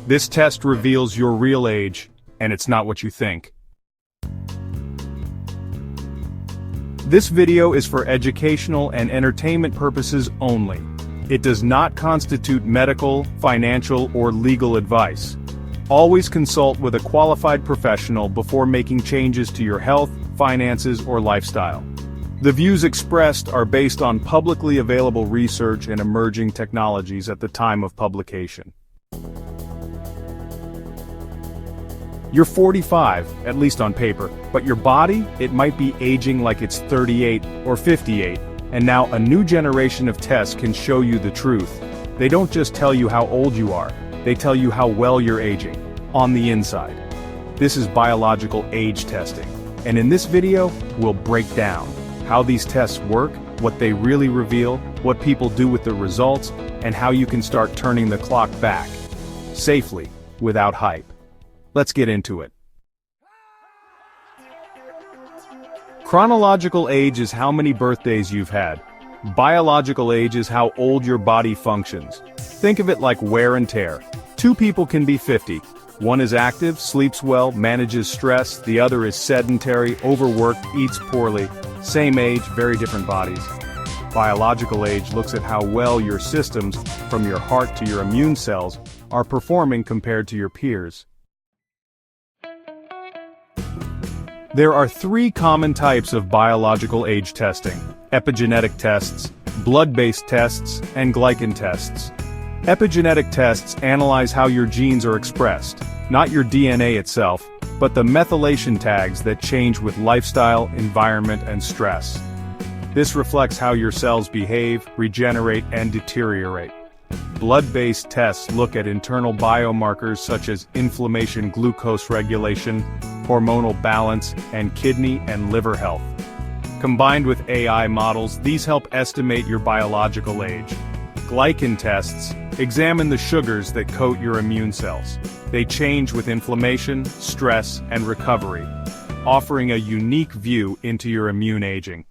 This test reveals your real age, and it's not what you think. This video is for educational and entertainment purposes only. It does not constitute medical, financial, or legal advice. Always consult with a qualified professional before making changes to your health, finances, or lifestyle. The views expressed are based on publicly available research and emerging technologies at the time of publication. You're 45, at least on paper, but your body, it might be aging like it's 38 or 58, and now a new generation of tests can show you the truth. They don't just tell you how old you are, they tell you how well you're aging, on the inside. This is biological age testing, and in this video, we'll break down how these tests work, what they really reveal, what people do with the results, and how you can start turning the clock back, safely, without hype. Let's get into it. Chronological age is how many birthdays you've had. Biological age is how old your body functions. Think of it like wear and tear. Two people can be 50. One is active, sleeps well, manages stress. The other is sedentary, overworked, eats poorly. Same age, very different bodies. Biological age looks at how well your systems, from your heart to your immune cells, are performing compared to your peers. There are three common types of biological age testing: epigenetic tests, blood-based tests, and glycan tests. Epigenetic tests analyze how your genes are expressed, not your DNA itself, but the methylation tags that change with lifestyle, environment, and stress. This reflects how your cells behave, regenerate, and deteriorate. Blood-based tests look at internal biomarkers such as inflammation, glucose regulation, hormonal balance, and kidney and liver health. Combined with AI models, these help estimate your biological age. Glycan tests examine the sugars that coat your immune cells. They change with inflammation, stress, and recovery, offering a unique view into your immune aging.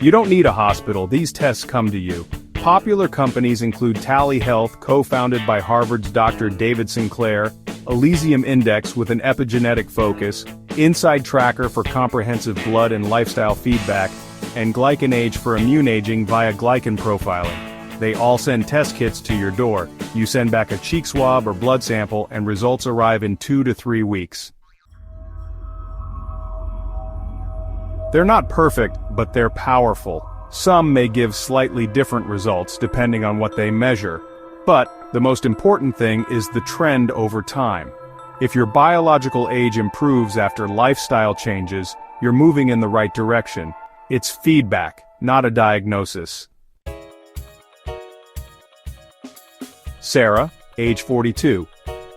You don't need a hospital, these tests come to you. Popular companies include Tally Health, co-founded by Harvard's Dr. David Sinclair, Elysium Index with an epigenetic focus, InsideTracker for comprehensive blood and lifestyle feedback, and GlycanAge for immune aging via glycan profiling. They all send test kits to your door. You send back a cheek swab or blood sample and results arrive in 2 to 3 weeks. They're not perfect, but they're powerful. Some may give slightly different results depending on what they measure. But the most important thing is the trend over time. If your biological age improves after lifestyle changes, you're moving in the right direction. It's feedback, not a diagnosis. Sarah, age 42.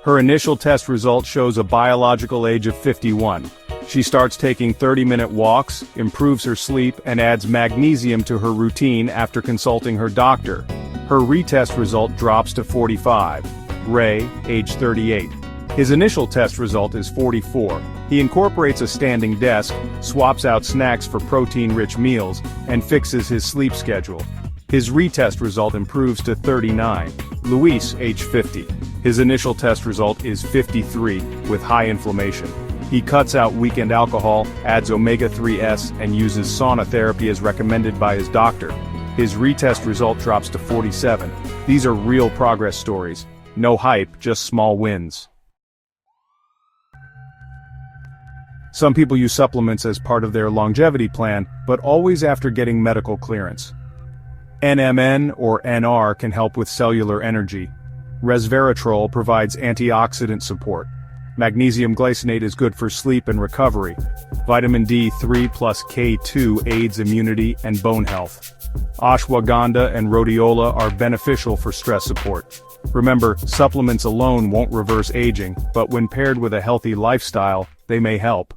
Her initial test result shows a biological age of 51. She starts taking 30-minute walks, improves her sleep, and adds magnesium to her routine after consulting her doctor. Her retest result drops to 45. Ray, age 38. His initial test result is 44. He incorporates a standing desk, swaps out snacks for protein-rich meals, and fixes his sleep schedule. His retest result improves to 39. Luis, age 50. His initial test result is 53, with high inflammation. He cuts out weekend alcohol, adds omega-3s, and uses sauna therapy as recommended by his doctor. His retest result drops to 47. These are real progress stories. No hype, just small wins. Some people use supplements as part of their longevity plan, but always after getting medical clearance. NMN or NR can help with cellular energy. Resveratrol provides antioxidant support. Magnesium glycinate is good for sleep and recovery. Vitamin D3 plus K2 aids immunity and bone health. Ashwagandha and rhodiola are beneficial for stress support. Remember, supplements alone won't reverse aging, but when paired with a healthy lifestyle, they may help.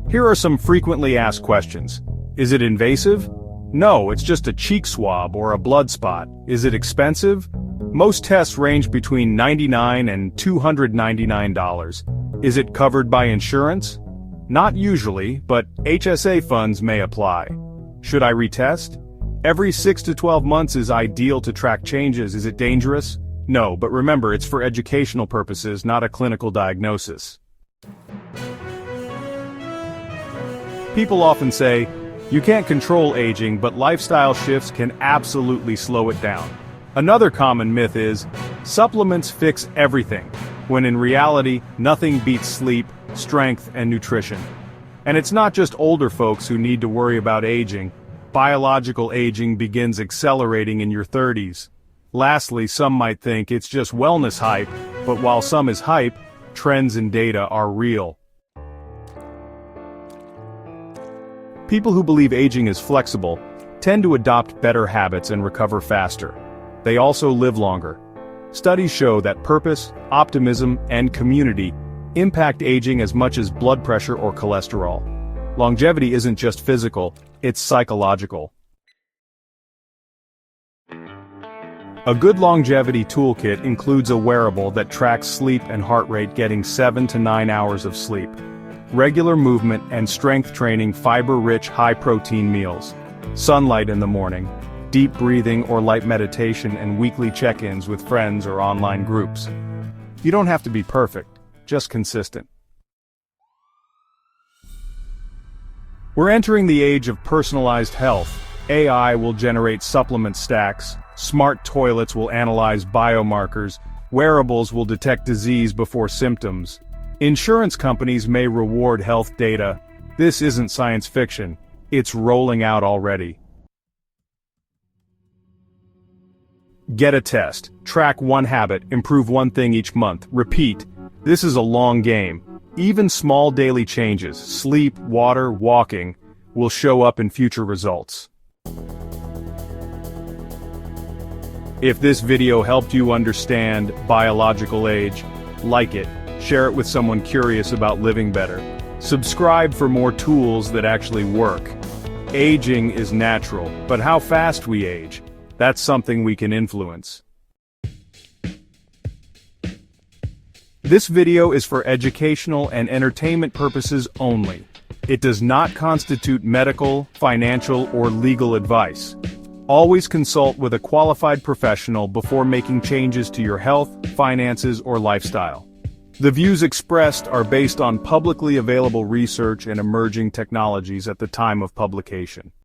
Here are some frequently asked questions. Is it invasive? No, it's just a cheek swab or a blood spot. Is it expensive? Most tests range between $99 and $299. Is it covered by insurance? Not usually, but HSA funds may apply. Should I retest? Every 6 to 12 months is ideal to track changes. Is it dangerous? No, but remember, it's for educational purposes, not a clinical diagnosis. People often say, you can't control aging, but lifestyle shifts can absolutely slow it down. Another common myth is, supplements fix everything, when in reality, nothing beats sleep, strength, and nutrition. And it's not just older folks who need to worry about aging. Biological aging begins accelerating in your 30s. Lastly, some might think it's just wellness hype, but while some is hype, trends and data are real. People who believe aging is flexible tend to adopt better habits and recover faster. They also live longer. Studies show that purpose, optimism, and community impact aging as much as blood pressure or cholesterol. Longevity isn't just physical, it's psychological. A good longevity toolkit includes a wearable that tracks sleep and heart rate, getting 7 to 9 hours of sleep, regular movement and strength training, fiber-rich, high-protein meals, sunlight in the morning, deep breathing or light meditation, and weekly check-ins with friends or online groups. You don't have to be perfect, just consistent. We're entering the age of personalized health. AI will generate supplement stacks, smart toilets will analyze biomarkers, wearables will detect disease before symptoms. Insurance companies may reward health data. This isn't science fiction, it's rolling out already. Get a test, track one habit, improve one thing each month, repeat. This is a long game. Even small daily changes, sleep, water, walking, will show up in future results. If this video helped you understand biological age, like it, share it with someone curious about living better. Subscribe for more tools that actually work. Aging is natural, but how fast we age, that's something we can influence. This video is for educational and entertainment purposes only. It does not constitute medical, financial, or legal advice. Always consult with a qualified professional before making changes to your health, finances, or lifestyle. The views expressed are based on publicly available research and emerging technologies at the time of publication.